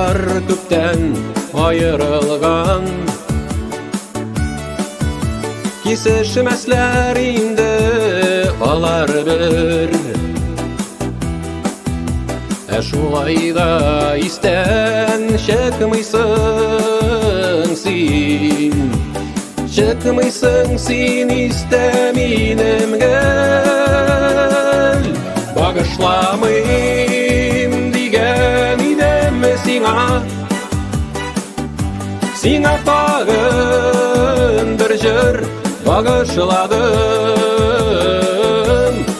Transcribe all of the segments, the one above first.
ойлар көптен айырылған, кесешмәсләр инде алар бер. Шулай да истән чыкмыйсың син, чыкмыйсың син истә минем гел. Багышламыйм дигән идем сиңа, сиңа тагын бер җыр багышладым.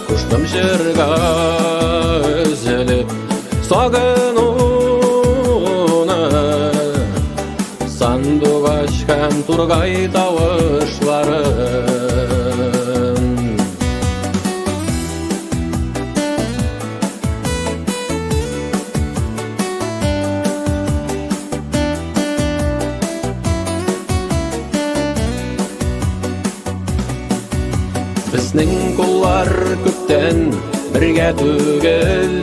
Куштым җырга өзелеп сагынуны, Сандугач һәм Тургай тавышларын. Безнең куллар күптән бергә түгел,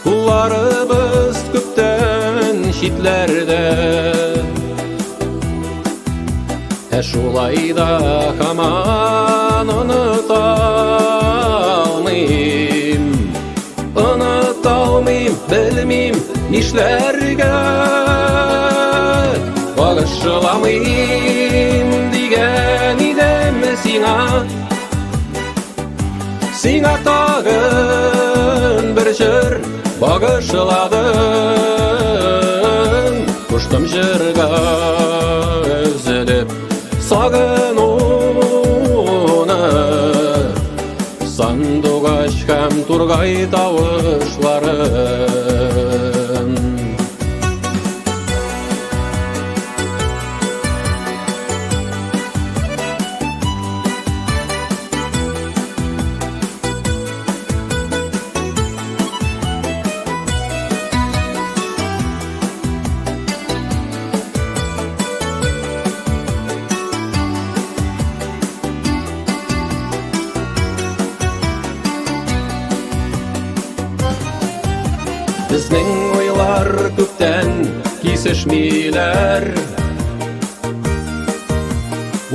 кулларыбыз күптән читләрдә. Шулай да һаман оныта алмыйм, белмим нишләргә. Багышламыйм дигән идем сиңа, сиңа тагын бер җыр багышладым. Куштым җырга өзелеп сагынуны, Сандугач һәм Тургай тавышларын. Безнең ойлар күптән кисешмиләр,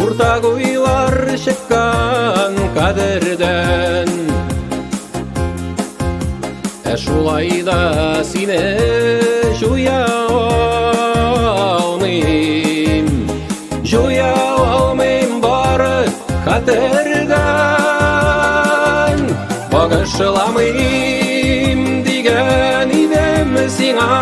уртак уйлар чыккан кадердән. Шулай да сине җуя алмыйм бары хәтердән. Багышламыйм дигән идем сиңа,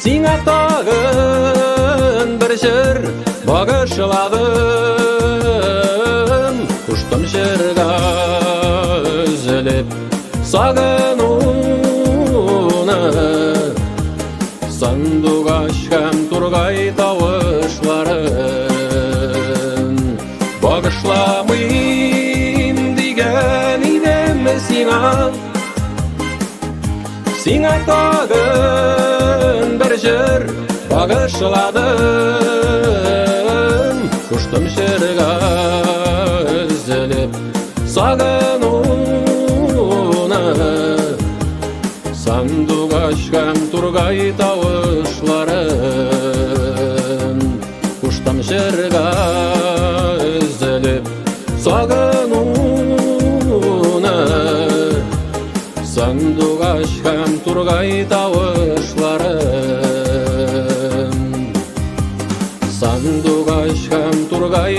сиңа тагын бер җыр багышладым. Куштым җырга өзелеп сагынуны, Сандугач һәм Тургай тавышларын. Багышламыйм дигән идем сиңа, сиңа тагын бер җыр багышладым. Куштым җырга өзелеп сагынуны, Сандугач һәм Тургай тавышларын. Куштым җырга өзелеп сагынуны, Сандугач һәм Тургай тавышларын. Сандугач һәм Тургай